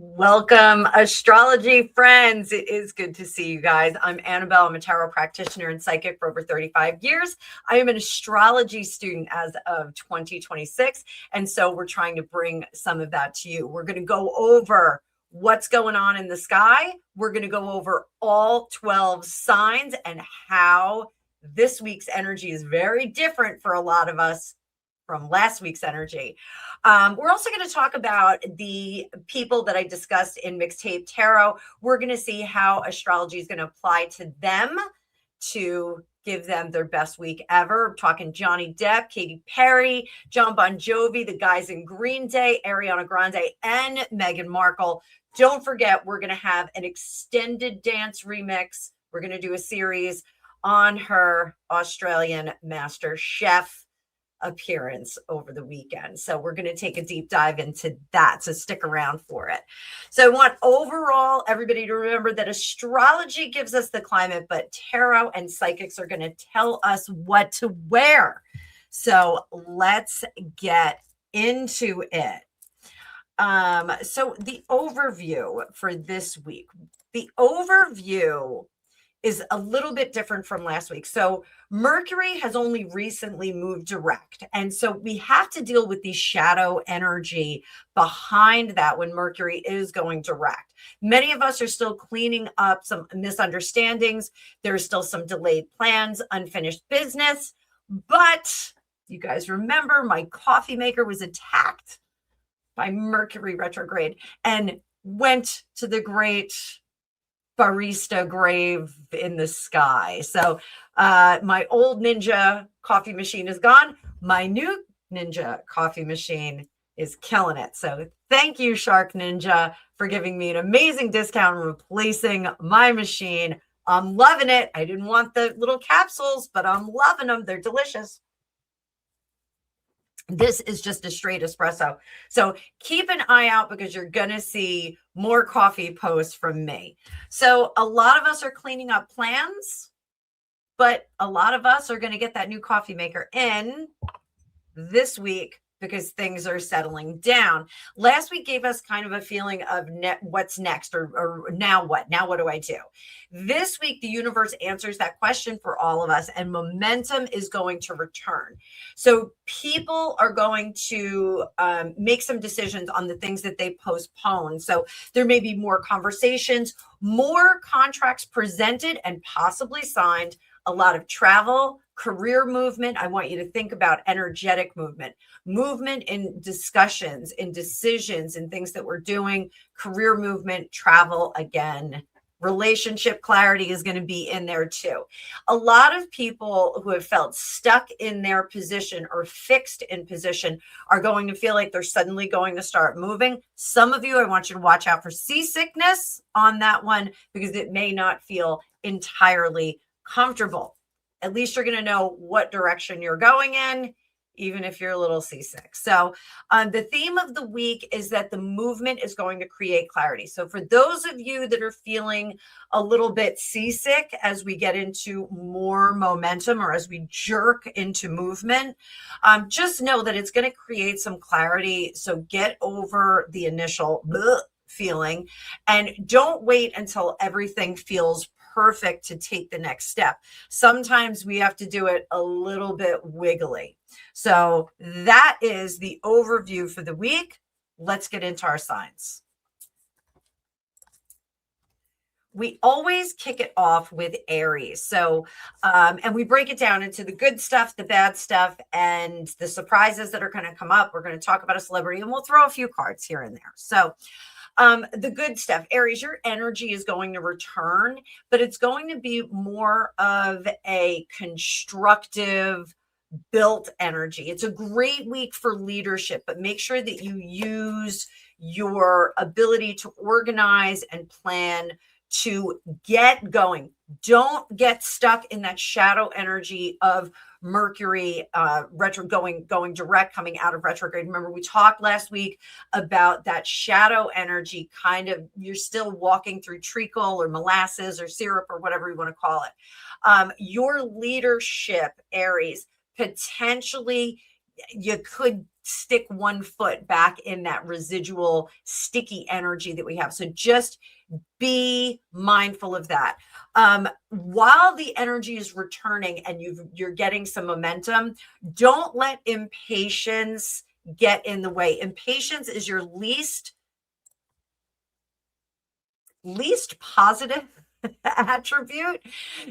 Welcome, astrology friends. It is good to see you guys. I'm Annabelle. I'm a tarot practitioner and psychic for over 35 years. I am an astrology student as of 2026. And so we're trying to bring some of that to you. We're going to go over what's going on in the sky. We're going to go over all 12 signs and how this week's energy is very different for a lot of us from last week's energy. We're also going to talk about the people that I discussed in Mixtape Tarot. We're going to see how astrology is going to apply to them to give them their best week ever. I'm talking Johnny Depp, Katy Perry, Jon Bon Jovi, the guys in Green Day, Ariana Grande, and Meghan Markle. Don't forget, we're going to have an extended dance remix. We're going to do a series on her Australian Master Chef appearance over the weekend. So we're going to take a deep dive into that. So stick around for it. So I want overall everybody to remember that astrology gives us the climate, but tarot and psychics are going to tell us what to wear. So let's get into it. So the overview for this week, the overview is a little bit different from last week. So Mercury has only recently moved direct. And so we have to deal with the shadow energy behind that when Mercury is going direct. Many of us are still cleaning up some misunderstandings. There's still some delayed plans, unfinished business. But you guys remember my coffee maker was attacked by Mercury retrograde and went to the great barista grave in the sky. So my old Ninja coffee machine is gone. My new Ninja coffee machine is killing it. So thank you, Shark Ninja, for giving me an amazing discount and replacing my machine. I'm loving it. I didn't want the little capsules, but I'm loving them. They're delicious. This is just a straight espresso. So keep an eye out because you're going to see more coffee posts from me. So a lot of us are cleaning up plans, but a lot of us are going to get that new coffee maker in this week because things are settling down. Last week gave us kind of a feeling of what's next or now what? Now what do I do? This week, the universe answers that question for all of us and momentum is going to return. So people are going to make some decisions on the things that they postponed. So there may be more conversations, more contracts presented and possibly signed, a lot of travel, career movement. I want you to think about energetic movement in discussions, in decisions, in things that we're doing, career movement, travel again. Relationship clarity is going to be in there too. A lot of people who have felt stuck in their position or fixed in position are going to feel like they're suddenly going to start moving. Some of you, I want you to watch out for seasickness on that one because it may not feel entirely comfortable. At least you're going to know what direction you're going in, even if you're a little seasick. So the theme of the week is that the movement is going to create clarity. So for those of you that are feeling a little bit seasick as we get into more momentum or as we jerk into movement, just know that it's going to create some clarity. So get over the initial feeling and don't wait until everything feels perfect to take the next step. Sometimes we have to do it a little bit wiggly. So that is the overview for the week. Let's get into our signs. We always kick it off with Aries. So, and we break it down into the good stuff, the bad stuff, and the surprises that are going to come up. We're going to talk about a celebrity and we'll throw a few cards here and there. So, the good stuff, Aries, your energy is going to return, but it's going to be more of a constructive, built energy. It's a great week for leadership, but make sure that you use your ability to organize and plan to get going. Don't get stuck in that shadow energy of Mercury going direct, coming out of retrograde. Remember, we talked last week about that shadow energy, kind of, you're still walking through treacle or molasses or syrup or whatever you want to call it. Your leadership, Aries, potentially you could stick one foot back in that residual sticky energy that we have. So just be mindful of that. While the energy is returning and you're getting some momentum, don't let impatience get in the way. Impatience is your least positive attribute.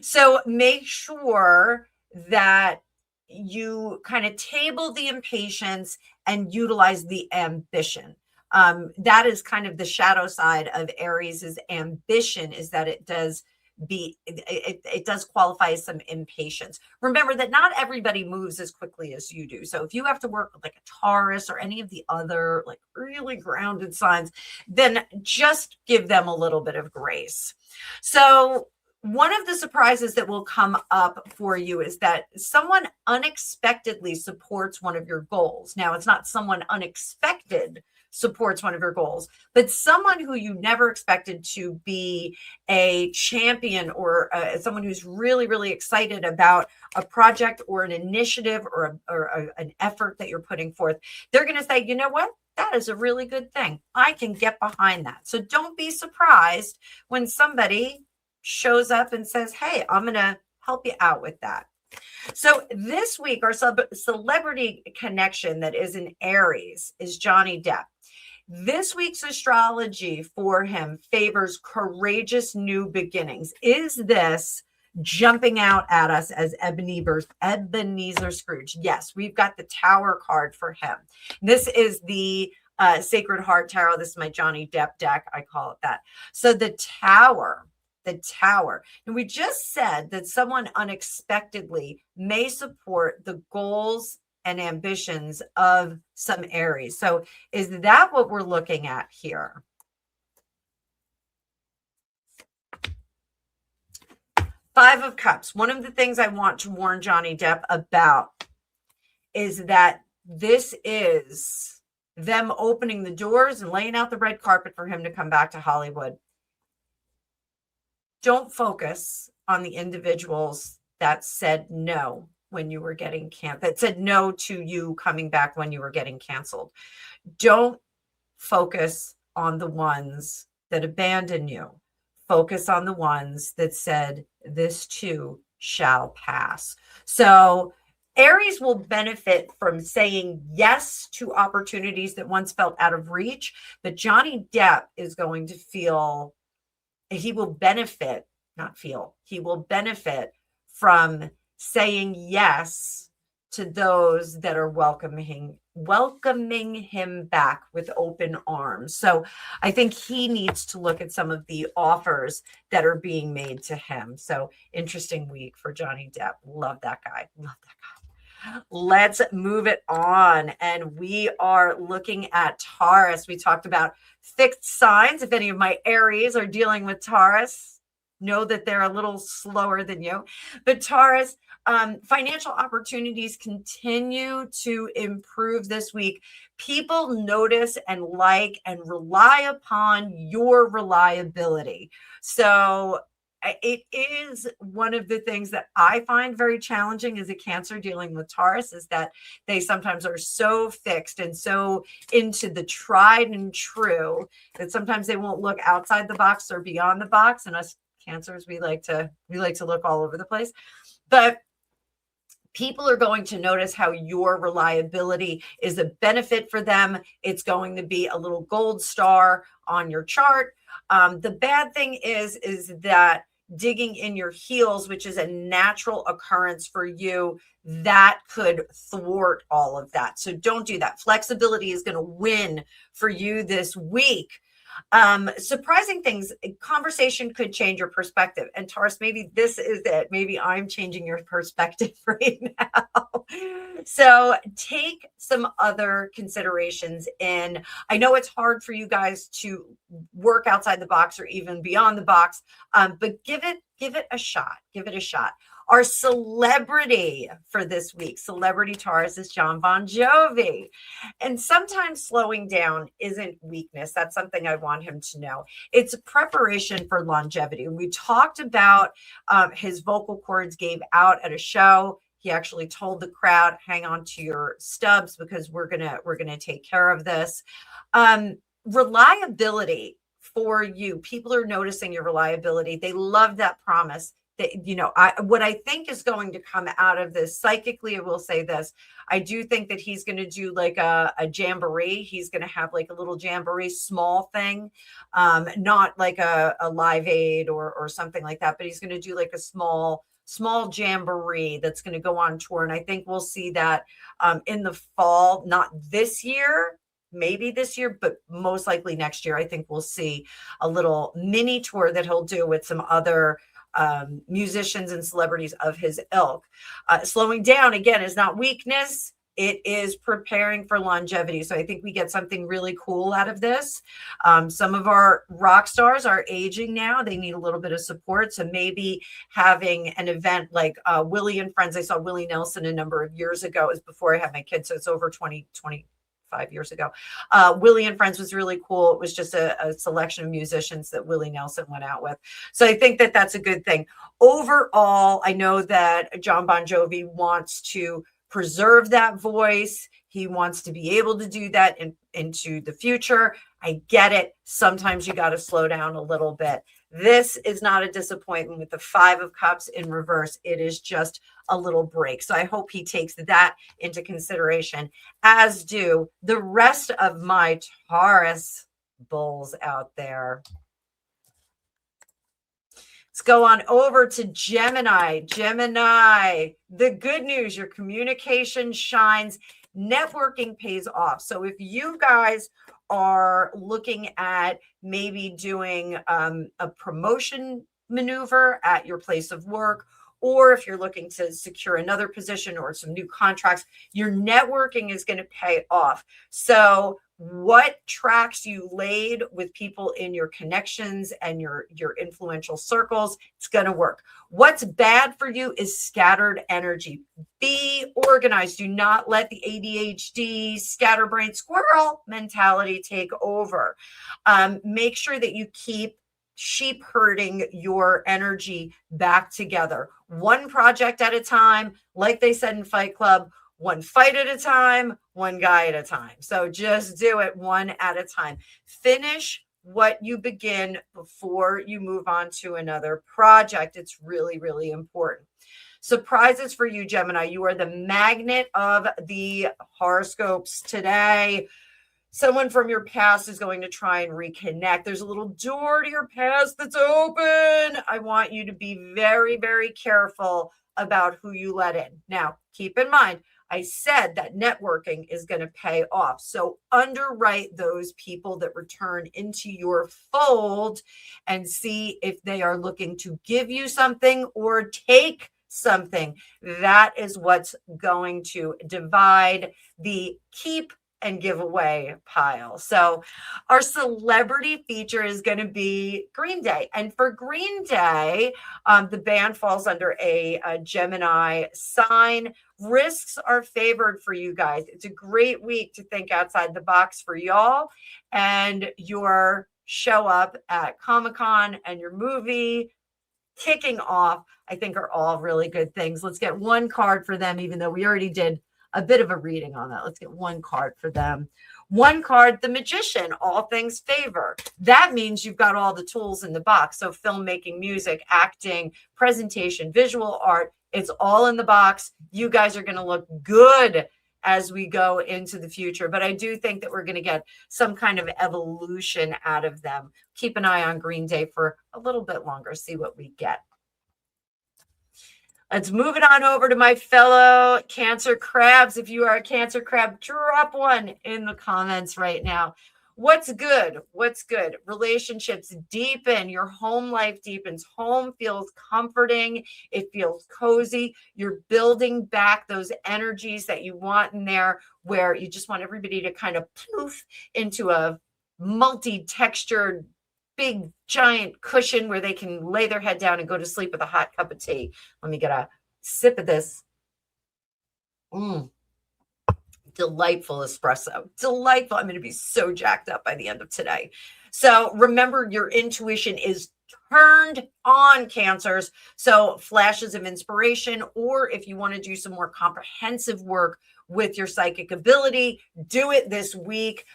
So make sure that you kind of table the impatience and utilize the ambition. That is kind of the shadow side of Aries's ambition, is that it does qualify as some impatience. Remember that not everybody moves as quickly as you do. So if you have to work with like a Taurus or any of the other like really grounded signs, then just give them a little bit of grace. So one of the surprises that will come up for you is that someone unexpectedly supports one of your goals. Now, it's not someone unexpected supports one of your goals, but someone who you never expected to be a champion or someone who's really, really excited about a project or an initiative or an effort that you're putting forth. They're going to say, you know what? That is a really good thing. I can get behind that. So don't be surprised when somebody shows up and says, hey, I'm going to help you out with that. So this week, our celebrity connection that is in Aries is Johnny Depp. This week's astrology for him favors courageous new beginnings. Is this jumping out at us as Ebenezer Scrooge? Yes, we've got the Tower card for him. This is the Sacred Heart Tarot. This is my Johnny Depp deck. I call it that. So the Tower. And we just said that someone unexpectedly may support the goals and ambitions of some Aries. So is that what we're looking at here? Five of Cups. One of the things I want to warn Johnny Depp about is that this is them opening the doors and laying out the red carpet for him to come back to Hollywood. Don't focus on the individuals that said no when you were getting that said no to you coming back when you were getting canceled. Don't focus on the ones that abandoned you. Focus on the ones that said, this too shall pass. So Aries will benefit from saying yes to opportunities that once felt out of reach, but Johnny Depp is going to feel, he will benefit from saying yes to those that are welcoming him back with open arms. So I think he needs to look at some of the offers that are being made to him. So interesting week for Johnny Depp. Love that guy. Let's move it on. And we are looking at Taurus. We talked about fixed signs. If any of my Aries are dealing with Taurus, know that they're a little slower than you. But Taurus, financial opportunities continue to improve this week. People notice and like and rely upon your reliability. So it is one of the things that I find very challenging as a Cancer dealing with Taurus, is that they sometimes are so fixed and so into the tried and true that sometimes they won't look outside the box or beyond the box. And us Cancers, we like to look all over the place. But people are going to notice how your reliability is a benefit for them. It's going to be a little gold star on your chart. The bad thing is that digging in your heels, which is a natural occurrence for you, that could thwart all of that. So don't do that. Flexibility is going to win for you this week. Surprising things, conversation could change your perspective. And Taurus, maybe this is it. Maybe I'm changing your perspective right now. So take some other considerations in. I know it's hard for you guys to work outside the box or even beyond the box, but give it a shot. Give it a shot. Our celebrity for this week, celebrity Taurus, is Jon Bon Jovi. And sometimes slowing down isn't weakness. That's something I want him to know. It's preparation for longevity. We talked about his vocal cords gave out at a show. He actually told the crowd, hang on to your stubs because we're gonna take care of this. Reliability for you. People are noticing your reliability. They love that promise. That, you know, what I think is going to come out of this psychically, I will say this. I do think that he's going to do like a jamboree. He's going to have like a little jamboree, small thing, not like a Live Aid or something like that, but he's going to do like a small jamboree that's going to go on tour. And I think we'll see that in the fall, not this year, maybe this year, but most likely next year. I think we'll see a little mini tour that he'll do with some other musicians and celebrities of his ilk. Slowing down, again, is not weakness. It is preparing for longevity. So I think we get something really cool out of this. Some of our rock stars are aging now. They need a little bit of support. So maybe having an event like Willie and Friends. I saw Willie Nelson a number of years ago. It was before I had my kids. So it's over 25 years ago. Willie and Friends was really cool. It was just a selection of musicians that Willie Nelson went out with. So I think that that's a good thing. Overall, I know that Jon Bon Jovi wants to preserve that voice. He wants to be able to do that into the future. I get it. Sometimes you got to slow down a little bit. This is not a disappointment with the 5 of Cups in reverse. It is just a little break. So I hope he takes that into consideration, as do the rest of my Taurus bulls out there. Let's go on over to Gemini. Gemini, the good news, your communication shines, networking pays off. So if you guys are looking at maybe doing a promotion maneuver at your place of work, or if you're looking to secure another position or some new contracts, your networking is going to pay off. So what tracks you laid with people in your connections and your influential circles, it's going to work. What's bad for you is scattered energy. Be organized. Do not let the ADHD, scatterbrain, squirrel mentality take over. Make sure that you keep sheep herding your energy back together. One project at a time, like they said in Fight Club, one fight at a time, one guy at a time. So just do it one at a time. Finish what you begin before you move on to another project. It's really, really important. Surprises for you, Gemini. You are the magnet of the horoscopes today. Someone from your past is going to try and reconnect. There's a little door to your past that's open. I want you to be very, very careful about who you let in. Now, keep in mind, I said that networking is going to pay off. So underwrite those people that return into your fold and see if they are looking to give you something or take something. That is what's going to divide the keep and giveaway pile. So our celebrity feature is going to be Green Day. And for Green Day, the band falls under a Gemini sign. Risks are favored for you guys. It's a great week to think outside the box for y'all, and your show up at Comic-Con and your movie kicking off, I think, are all really good things. Let's get one card for them, even though we already did a bit of a reading on that. Let's get one card for them. One card, the Magician, all things favor. That means you've got all the tools in the box. So filmmaking, music, acting, presentation, visual art, it's all in the box. You guys are going to look good as we go into the future. But I do think that we're going to get some kind of evolution out of them. Keep an eye on Green Day for a little bit longer, see what we get. Let's move it on over to my fellow Cancer crabs. If you are a Cancer crab, drop one in the comments right now. What's good? What's good? Relationships deepen. Your home life deepens. Home feels comforting. It feels cozy. You're building back those energies that you want in there, where you just want everybody to kind of poof into a multi-textured, big giant cushion where they can lay their head down and go to sleep with a hot cup of tea. Let me get a sip of this. Delightful espresso. Delightful. I'm going to be so jacked up by the end of today. So remember, your intuition is turned on, Cancers. So flashes of inspiration, or if you want to do some more comprehensive work with your psychic ability, do it this week.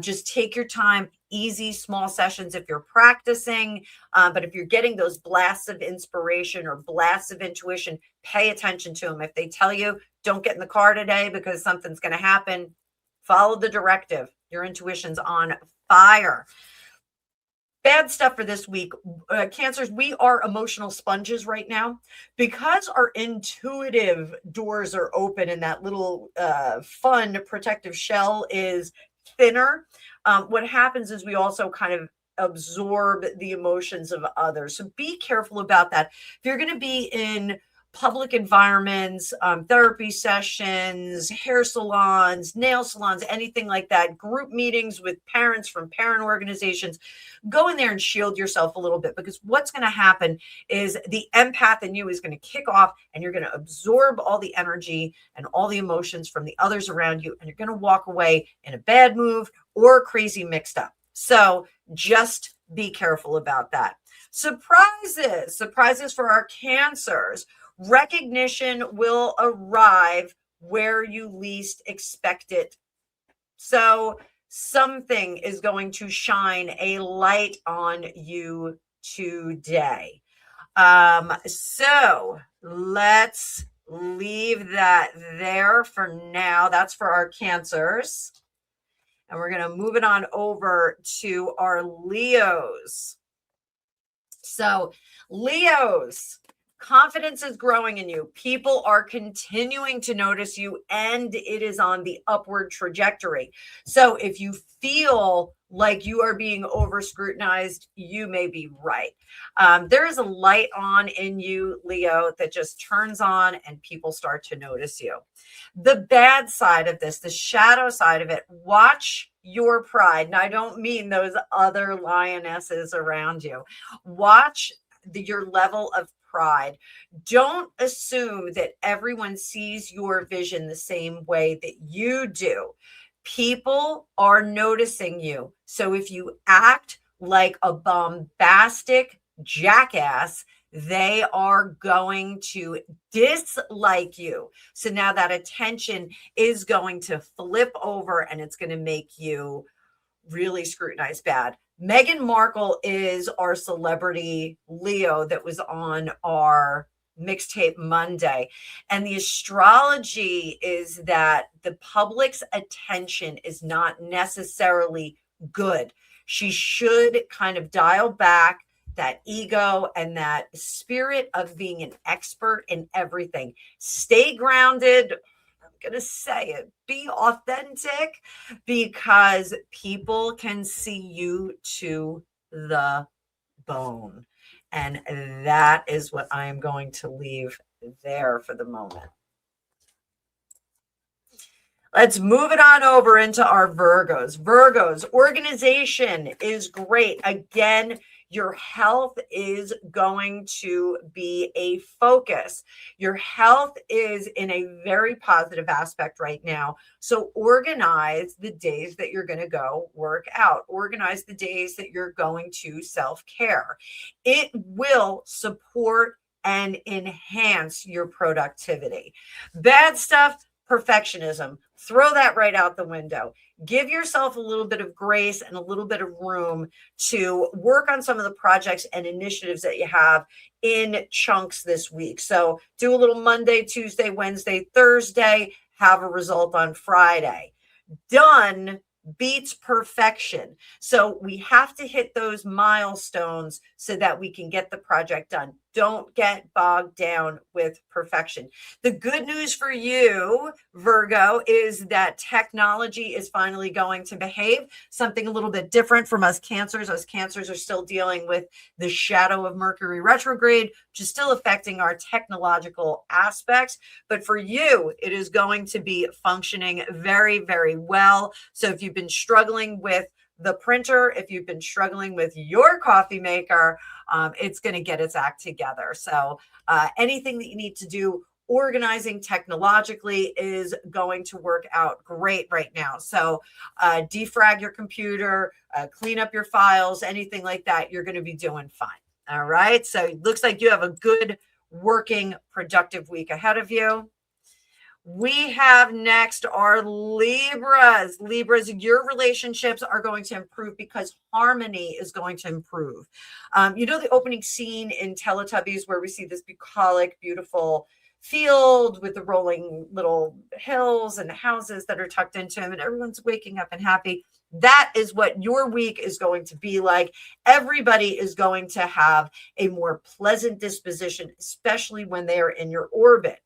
Just take your time, easy, small sessions if you're practicing. But if you're getting those blasts of inspiration or blasts of intuition, pay attention to them. If they tell you, don't get in the car today because something's going to happen, follow the directive. Your intuition's on fire. Bad stuff for this week. Cancers, we are emotional sponges right now because our intuitive doors are open and that little fun protective shell is thinner. What happens is we also kind of absorb the emotions of others. So be careful about that. If you're going to be in public environments, therapy sessions, hair salons, nail salons, anything like that, group meetings with parents from parent organizations, go in there and shield yourself a little bit, because what's going to happen is the empath in you is going to kick off and you're going to absorb all the energy and all the emotions from the others around you, and you're going to walk away in a bad mood or crazy mixed up. So just be careful about that. Surprises for our Cancers. Recognition will arrive where you least expect it. So something is going to shine a light on you today. So let's leave that there for now. That's for our Cancers. And we're going to move it on over to our Leos. So Leos, confidence is growing in you. People are continuing to notice you, and it is on the upward trajectory. So if you feel like you are being over scrutinized, you may be right. There is a light on in you, Leo, that just turns on and people start to notice you. The bad side of this, the shadow side of it, watch your pride. And I don't mean those other lionesses around you. Watch your level of pride. Don't assume that everyone sees your vision the same way that you do. People are noticing you. So if you act like a bombastic jackass, they are going to dislike you. So now that attention is going to flip over and it's going to make you really scrutinize bad. Meghan Markle is our celebrity Leo that was on our Mixtape Monday. And the astrology is that the public's attention is not necessarily good. She should kind of dial back that ego and that spirit of being an expert in everything. Stay grounded. I'm going to say it. Be authentic, because people can see you to the bone. And that is what I am going to leave there for the moment. Let's move it on over into our Virgos. Virgos, organization is great. Again, your health is going to be a focus. Your health is in a very positive aspect right now. So organize the days that you're going to go work out. Organize the days that you're going to self-care. It will support and enhance your productivity. Bad stuff, perfectionism. Throw that right out the window. Give yourself a little bit of grace and a little bit of room to work on some of the projects and initiatives that you have in chunks this week. So do a little Monday, Tuesday, Wednesday, Thursday, have a result on Friday. Done beats perfection. So we have to hit those milestones so that we can get the project done. Don't get bogged down with perfection. The good news for you, Virgo, is that technology is finally going to behave something a little bit different from us Cancers. Us Cancers are still dealing with the shadow of Mercury retrograde, which is still affecting our technological aspects. But for you, it is going to be functioning very, very well. So if you've been struggling with the printer, if you've been struggling with your coffee maker, it's going to get its act together. So anything that you need to do organizing technologically is going to work out great right now. So defrag your computer, clean up your files, anything like that, you're going to be doing fine. All right. So it looks like you have a good working, productive week ahead of you. We have next our Libras. Libras, your relationships are going to improve because harmony is going to improve. The opening scene in Teletubbies where we see this bucolic, beautiful field with the rolling little hills and the houses that are tucked into them, and everyone's waking up and happy. That is what your week is going to be like. Everybody is going to have a more pleasant disposition, especially when they are in your orbit.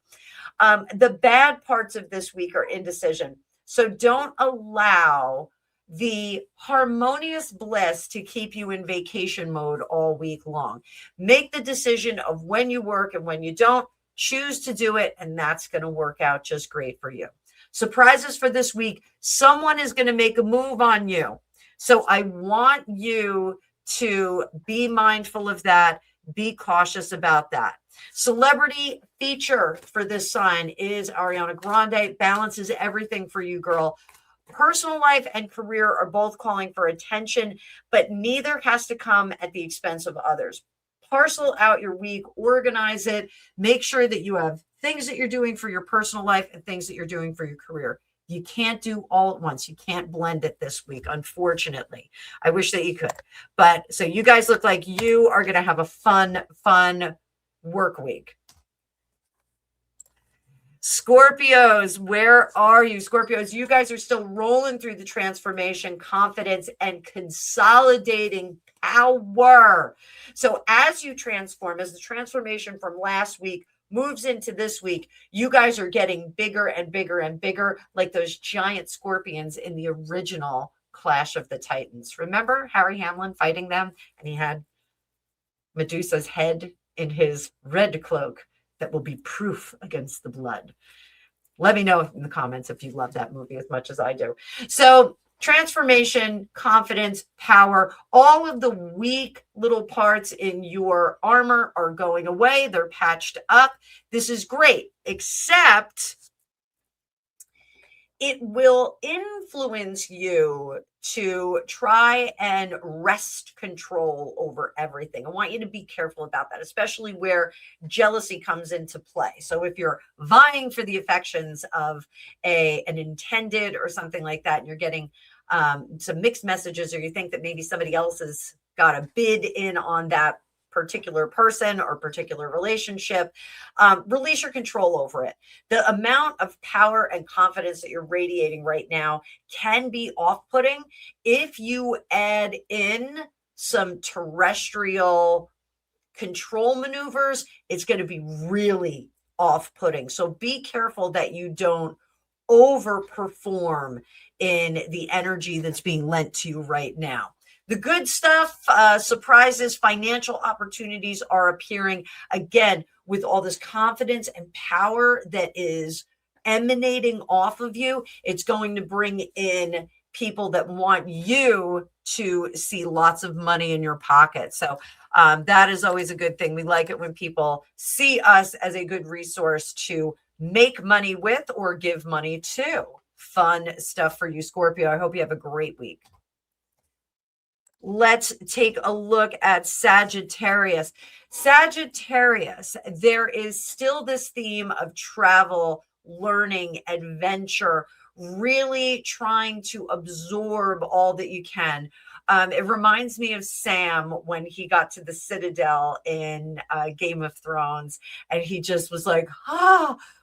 The bad parts of this week are indecision. So don't allow the harmonious bliss to keep you in vacation mode all week long. Make the decision of when you work and when you don't. Choose to do it, and that's going to work out just great for you. Surprises for this week. Someone is going to make a move on you. So I want you to be mindful of that. Be cautious about that. Celebrity feature for this sign is Ariana Grande. Balances everything for you, girl. Personal life and career are both calling for attention, but neither has to come at the expense of others. Parcel out your week, organize it, make sure that you have things that you're doing for your personal life and things that you're doing for your career. You can't do all at once. You can't blend it this week, unfortunately. I wish that you could. But so you guys look like you are going to have a fun work week. Scorpios, where are you? Scorpios, you guys are still rolling through the transformation, confidence, and consolidating power. So as you transform, as the transformation from last week moves into this week, you guys are getting bigger and bigger and bigger, like those giant scorpions in the original Clash of the Titans. Remember Harry Hamlin fighting them, and he had Medusa's head in his red cloak that will be proof against the blood. Let me know in the comments if you love that movie as much as I do. So transformation, confidence, power, all of the weak little parts in your armor are going away. They're patched up. This is great, except it will influence you to try and wrest control over everything. I want you to be careful about that, especially where jealousy comes into play. So if you're vying for the affections of an intended or something like that, and you're getting some mixed messages, or you think that maybe somebody else has got a bid in on that particular person or particular relationship, release your control over it. The amount of power and confidence that you're radiating right now can be off-putting. If you add in some terrestrial control maneuvers, it's going to be really off-putting. So be careful that you don't overperform in the energy that's being lent to you right now. The good stuff, surprises, financial opportunities are appearing again with all this confidence and power that is emanating off of you. It's going to bring in people that want you to see lots of money in your pocket. So that is always a good thing. We like it when people see us as a good resource to make money with or give money to. Fun stuff for you, Scorpio. I hope you have a great week. Let's take a look at Sagittarius. Sagittarius, there is still this theme of travel, learning, adventure, really trying to absorb all that you can. It reminds me of Sam when he got to the Citadel in Game of Thrones, and he just was like,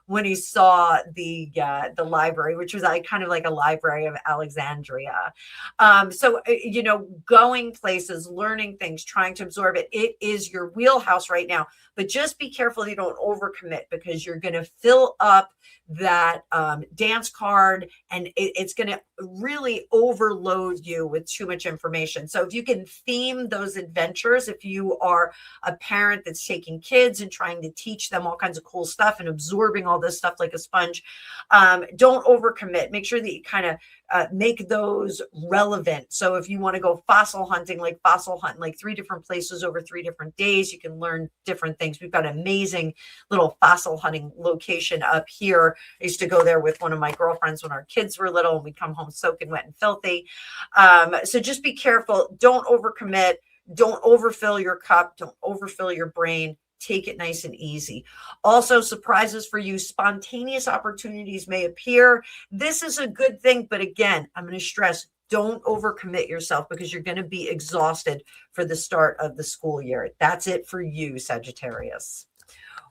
when he saw the library, which was kind of like a library of Alexandria. So, going places, learning things, trying to absorb it, it is your wheelhouse right now. But just be careful you don't overcommit, because you're going to fill up that dance card, and it's going to really overload you with too much information. So if you can theme those adventures, if you are a parent that's taking kids and trying to teach them all kinds of cool stuff and absorbing all this stuff like a sponge, don't overcommit. Make sure that you kind of make those relevant. So if you want to go fossil hunting, like 3 different places over 3 different days, you can learn different things. We've got an amazing little fossil hunting location up here. I used to go there with one of my girlfriends when our kids were little, and we'd come home soaking wet and filthy. So just be careful. Don't overcommit. Don't overfill your cup. Don't overfill your brain. Take it nice and easy. Also, surprises for you. Spontaneous opportunities may appear. This is a good thing, but again, I'm going to stress, don't overcommit yourself because you're going to be exhausted for the start of the school year. That's it for you, Sagittarius.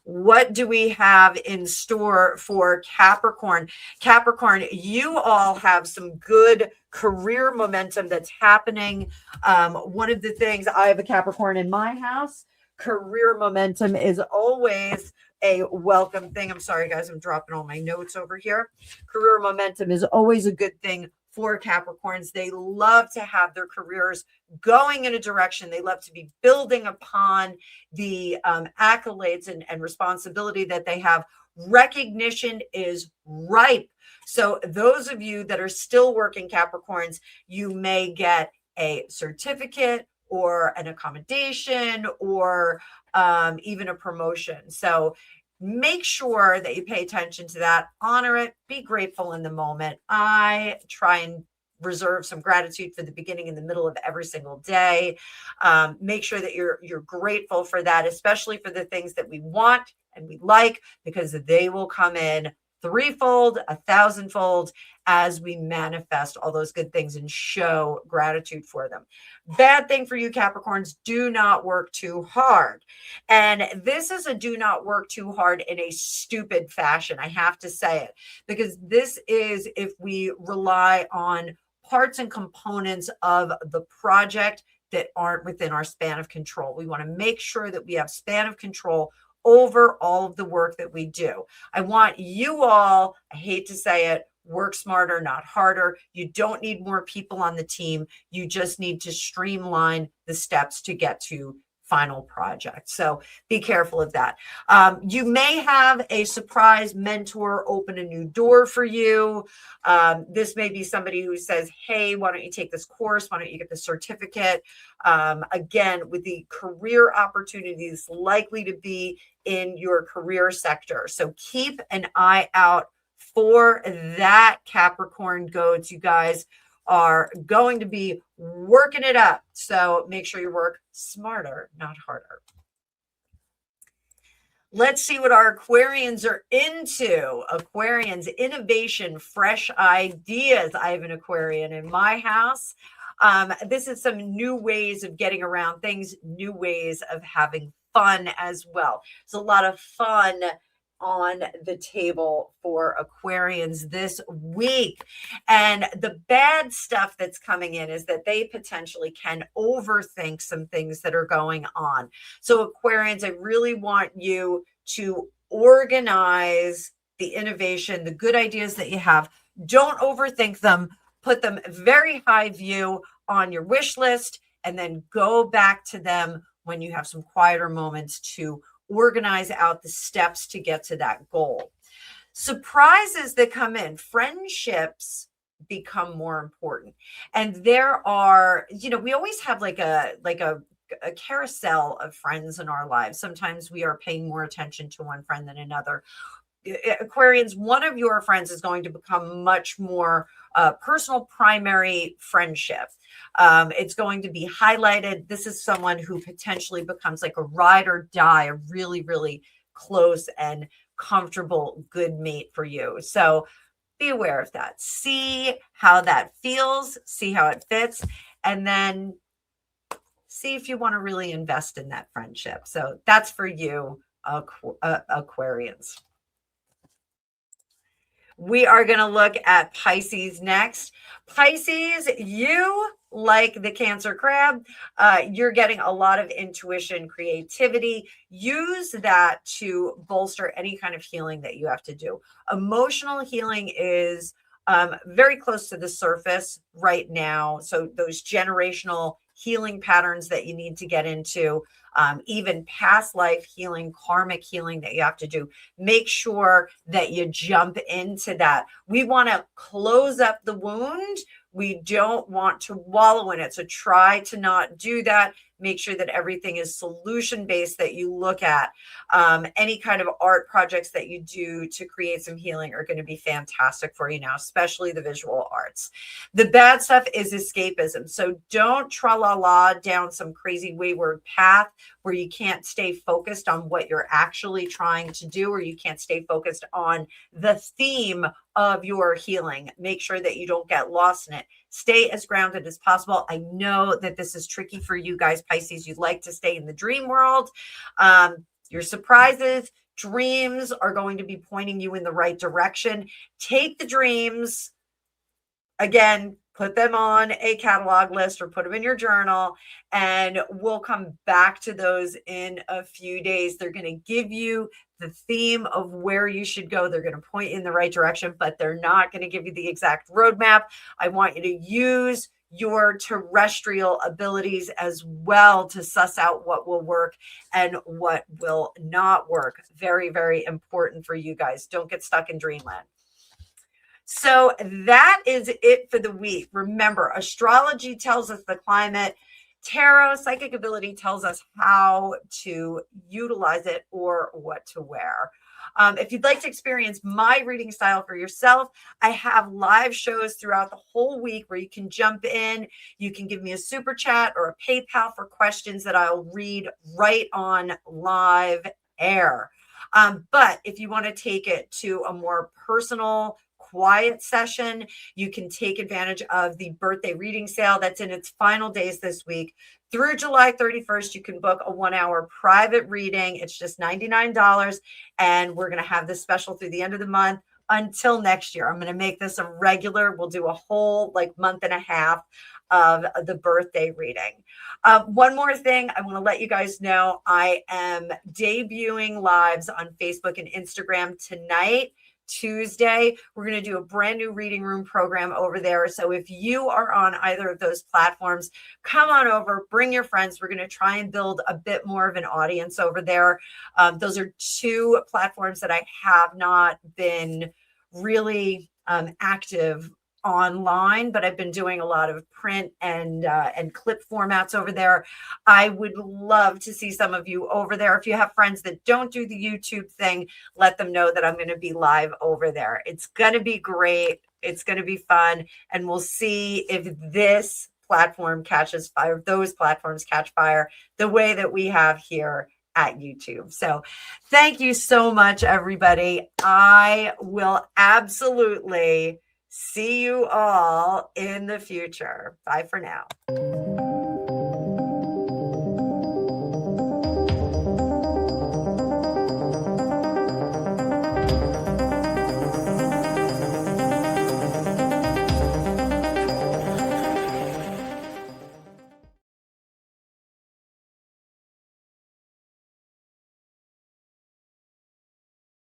What do we have in store for Capricorn? Capricorn, you all have some good career momentum that's happening. One of the things, I have a Capricorn in my house. Career momentum is always a welcome thing. I'm sorry, guys, I'm dropping all my notes over here. Career momentum is always a good thing for Capricorns. They love to have their careers going in a direction. They love to be building upon the accolades and responsibility that they have. Recognition is ripe. So those of you that are still working Capricorns, you may get a certificate or an accommodation or even a promotion. So make sure that you pay attention to that, honor it, be grateful in the moment. I try and reserve some gratitude for the beginning and the middle of every single day. Make sure that you're grateful for that, especially for the things that we want and we like, because they will come in threefold, 1,000-fold as we manifest all those good things and show gratitude for them. Bad thing for you, Capricorns, do not work too hard. And this is a do not work too hard in a stupid fashion. I have to say it, because this is if we rely on parts and components of the project that aren't within our span of control. We want to make sure that we have span of control over all of the work that we do. I want you all, I hate to say it, work smarter, not harder. You don't need more people on the team. You just need to streamline the steps to get to final project. So be careful of that. You may have a surprise mentor open a new door for you. This may be somebody who says, hey, why don't you take this course? Why don't you get the certificate? Again, with the career opportunities likely to be in your career sector. So keep an eye out for that, Capricorn goats. You guys are going to be working it up. So make sure you work smarter, not harder. Let's see what our Aquarians are into. Aquarians, innovation, fresh ideas. I have an Aquarian in my house. This is some new ways of getting around things, new ways of having fun as well. There's a lot of fun on the table for Aquarians this week. And the bad stuff that's coming in is that they potentially can overthink some things that are going on. So Aquarians, I really want you to organize the innovation, the good ideas that you have. Don't overthink them. Put them very high view on your wish list, and then go back to them when you have some quieter moments to organize out the steps to get to that goal. Surprises that come in, friendships become more important. And there are, we always have like a carousel of friends in our lives. Sometimes we are paying more attention to one friend than another. Aquarians, one of your friends is going to become much more personal, primary friendship. It's going to be highlighted. This is someone who potentially becomes like a ride or die, a really, really close and comfortable, good mate for you. So be aware of that. See how that feels, see how it fits, and then see if you want to really invest in that friendship. So that's for you, Aquarians. We are going to look at Pisces next. Pisces, you, like the Cancer crab, you're getting a lot of intuition, creativity. Use that to bolster any kind of healing that you have to do. Emotional healing is very close to the surface right now. So those generational healing patterns that you need to get into, even past life healing, karmic healing that you have to do. Make sure that you jump into that. We want to close up the wound. We don't want to wallow in it. So try to not do that. Make sure that everything is solution-based that you look at. Any kind of art projects that you do to create some healing are going to be fantastic for you now, especially the visual arts. The bad stuff is escapism. So don't tra-la-la down some crazy wayward path where you can't stay focused on what you're actually trying to do, or you can't stay focused on the theme of your healing. Make sure that you don't get lost in it. Stay as grounded as possible. I know that this is tricky for you guys, Pisces. You'd like to stay in the dream world. Your surprises, dreams are going to be pointing you in the right direction. Take the dreams, again, put them on a catalog list or put them in your journal, and we'll come back to those in a few days. They're going to give you the theme of where you should go. They're going to point in the right direction, but they're not going to give you the exact roadmap. I want you to use your terrestrial abilities as well to suss out what will work and what will not work. Very, very important for you guys. Don't get stuck in dreamland. So that is it for the week. Remember, astrology tells us the climate. Tarot, psychic ability, tells us how to utilize it or what to wear. If you'd like to experience my reading style for yourself, I have live shows throughout the whole week where you can jump in. You can give me a super chat or a PayPal for questions that I'll read right on live air. But if you want to take it to a more personal, quiet session, you can take advantage of the birthday reading sale that's in its final days this week. Through July 31st, you can book a 1-hour private reading. It's just $99, and we're going to have this special through the end of the month until next year. I'm going to make this a regular. We'll do a whole month and a half of the birthday reading. One more thing, I want to let you guys know, I am debuting lives on Facebook and Instagram tonight, Tuesday. We're going to do a brand new reading room program over there. So if you are on either of those platforms, come on over, bring your friends. We're going to try and build a bit more of an audience over there. Those are two platforms that I have not been really active online, but I've been doing a lot of print and clip formats over there. I would love to see some of you over there. If you have friends that don't do the YouTube thing, let them know that I'm going to be live over there. It's going to be great. It's going to be fun. And we'll see if this platform catches fire, those platforms catch fire the way that we have here at YouTube. So thank you so much, everybody. I will absolutely see you all in the future. Bye for now.